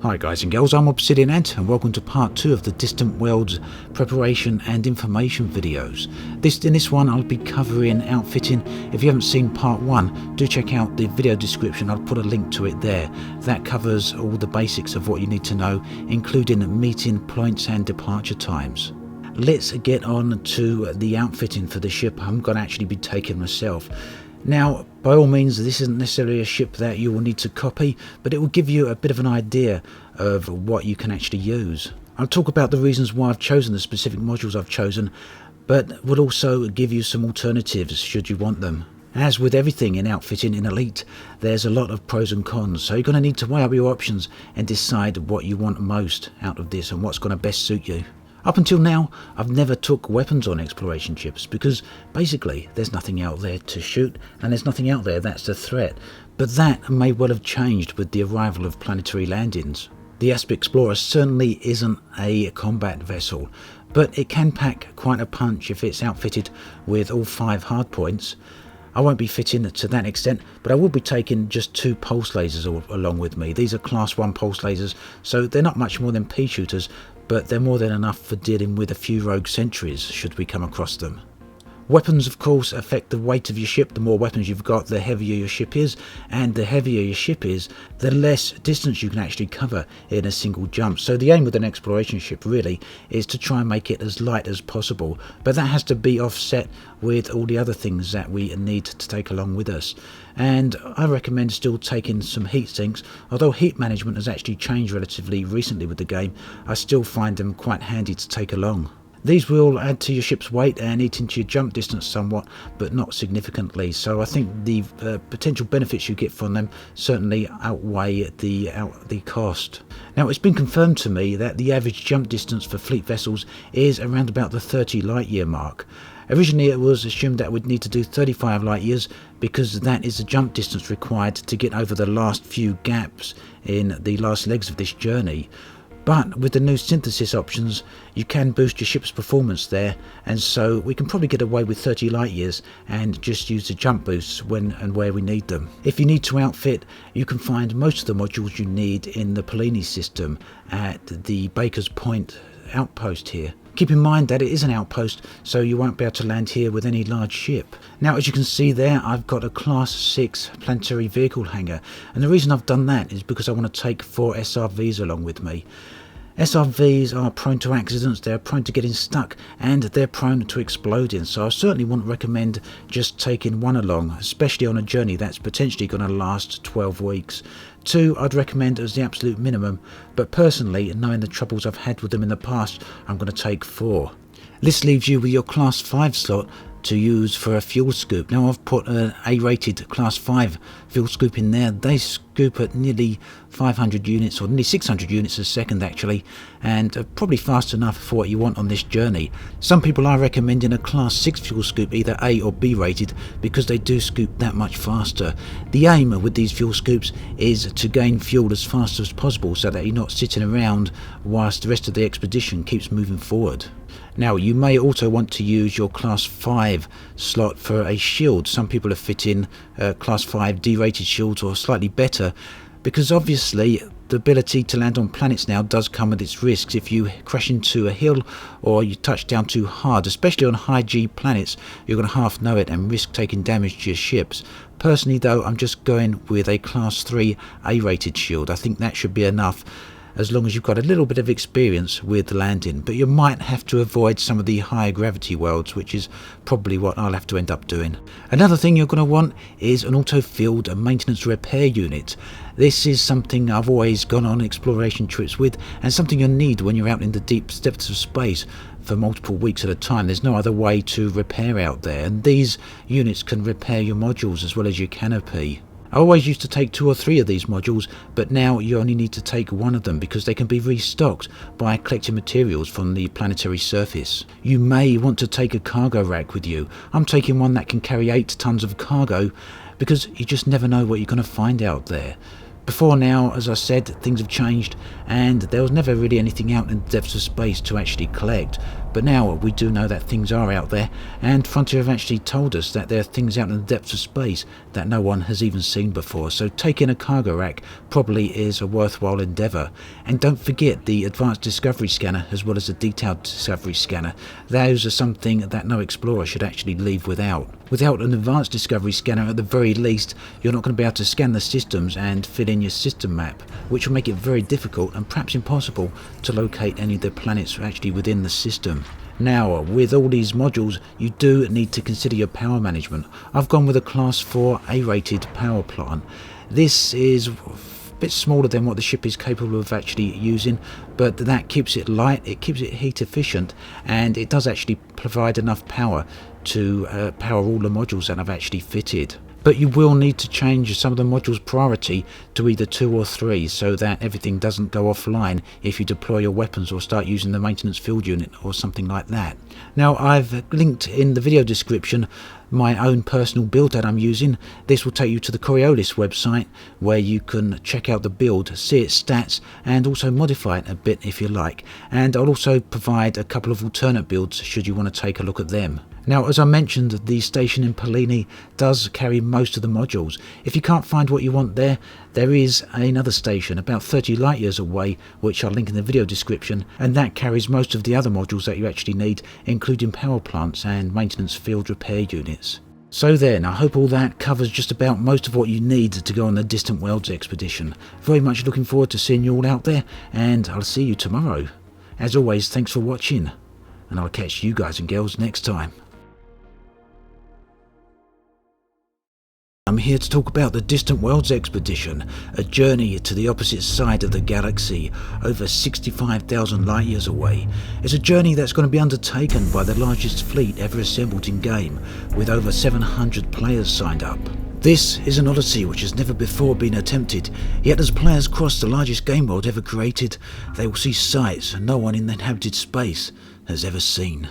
Hi guys and girls, I'm Obsidian Ant and welcome to part 2 of the Distant Worlds preparation and information videos. In this one I'll be covering outfitting. If you haven't seen part 1, do check out the video description, I'll put a link to it there. That covers all the basics of what you need to know, including meeting points and departure times. Let's get on to the outfitting for the ship I'm going to actually be taking myself. Now, by all means, this isn't necessarily a ship that you will need to copy, but it will give you a bit of an idea of what you can actually use. I'll talk about the reasons why I've chosen the specific modules I've chosen, but will also give you some alternatives should you want them. As with everything in outfitting in Elite, there's a lot of pros and cons, so you're going to need to weigh up your options and decide what you want most out of this and what's going to best suit you. Up until now, I've never took weapons on exploration ships because basically there's nothing out there to shoot and there's nothing out there that's a threat. But that may well have changed with the arrival of planetary landings. The Asp Explorer certainly isn't a combat vessel, but it can pack quite a punch if it's outfitted with all 5 hardpoints. I won't be fitting to that extent, but I will be taking just 2 pulse lasers along with me. These are class 1 pulse lasers, so they're not much more than pea shooters, but they're more than enough for dealing with a few rogue sentries should we come across them. Weapons, of course, affect the weight of your ship. The more weapons you've got, the heavier your ship is, and the heavier your ship is, the less distance you can actually cover in a single jump. So the aim with an exploration ship really is to try and make it as light as possible, but that has to be offset with all the other things that we need to take along with us. And I recommend still taking some heat sinks. Although heat management has actually changed relatively recently with the game, I still find them quite handy to take along. These will add to your ship's weight and eat into your jump distance somewhat, but not significantly, so I think the potential benefits you get from them certainly outweigh the cost. Now, it's been confirmed to me that the average jump distance for fleet vessels is around about the 30 light year mark. Originally it was assumed that we'd need to do 35 light years because that is the jump distance required to get over the last few gaps in the last legs of this journey. But with the new synthesis options, you can boost your ship's performance there, and so we can probably get away with 30 light years and just use the jump boosts when and where we need them. If you need to outfit, you can find most of the modules you need in the Polini system at the Baker's Point outpost here. Keep in mind that it is an outpost, so you won't be able to land here with any large ship. Now, as you can see there, I've got a Class 6 planetary vehicle hangar, and the reason I've done that is because I want to take 4 SRVs along with me. SRVs are prone to accidents, they're prone to getting stuck, and they're prone to exploding, so I certainly wouldn't recommend just taking one along, especially on a journey that's potentially going to last 12 weeks. 2 I'd recommend as the absolute minimum, but personally, knowing the troubles I've had with them in the past, I'm going to take 4. This leaves you with your Class 5 slot to use for a fuel scoop. Now, I've put an A-rated Class 5 fuel scoop in there. They scoop at nearly 500 units, or nearly 600 units a second actually, and are probably fast enough for what you want on this journey. Some people are recommending a Class 6 fuel scoop, either A or B rated, because they do scoop that much faster. The aim with these fuel scoops is to gain fuel as fast as possible so that you're not sitting around whilst the rest of the expedition keeps moving forward. Now, you may also want to use your Class 5 slot for a shield. Some people are fitting Class 5 D-rated shields or slightly better, because obviously the ability to land on planets now does come with its risks. If you crash into a hill or you touch down too hard, especially on high G planets, you're going to half know it and risk taking damage to your ships. Personally though, I'm just going with a Class 3 A-rated shield. I think that should be enough, as long as you've got a little bit of experience with landing, but you might have to avoid some of the higher gravity worlds, which is probably what I'll have to end up doing. Another thing you're going to want is an auto field maintenance repair unit. This is something I've always gone on exploration trips with, and something you'll need when you're out in the deep depths of space for multiple weeks at a time. There's no other way to repair out there, and these units can repair your modules as well as your canopy. I always used to take 2 or 3 of these modules, but now you only need to take 1 of them because they can be restocked by collecting materials from the planetary surface. You may want to take a cargo rack with you. I'm taking one that can carry 8 tons of cargo because you just never know what you're going to find out there. Before now, as I said, things have changed and there was never really anything out in the depths of space to actually collect, But now we do know that things are out there, and Frontier have actually told us that there are things out in the depths of space that no one has even seen before, so taking a cargo rack probably is a worthwhile endeavour. And don't forget the Advanced Discovery Scanner as well as the Detailed Discovery Scanner. Those are something that no explorer should actually leave without. Without an Advanced Discovery Scanner, at the very least, you're not going to be able to scan the systems and fill in your system map, which will make it very difficult and perhaps impossible to locate any of the planets actually within the system. Now, with all these modules, you do need to consider your power management. I've gone with a Class 4 A-rated power plant. This is a bit smaller than what the ship is capable of actually using, but that keeps it light, it keeps it heat efficient, and it does actually provide enough power to power all the modules that I've actually fitted. But you will need to change some of the modules' priority to either 2 or 3 so that everything doesn't go offline if you deploy your weapons or start using the maintenance field unit or something like that. Now, I've linked in the video description my own personal build that I'm using. This will take you to the Coriolis website where you can check out the build, see its stats, and also modify it a bit if you like. And I'll also provide a couple of alternate builds should you want to take a look at them. Now, as I mentioned, the station in Pallini does carry most of the modules. If you can't find what you want there is another station about 30 light years away, which I'll link in the video description, and that carries most of the other modules that you actually need, including power plants and maintenance field repair units. So then, I hope all that covers just about most of what you need to go on the Distant Worlds expedition. Very much looking forward to seeing you all out there, and I'll see you tomorrow. As always, thanks for watching, and I'll catch you guys and girls next time. I'm here to talk about the Distant Worlds expedition, a journey to the opposite side of the galaxy, over 65,000 light years away. It's a journey that's going to be undertaken by the largest fleet ever assembled in game, with over 700 players signed up. This is an odyssey which has never before been attempted, yet as players cross the largest game world ever created, they will see sights no one in the inhabited space has ever seen.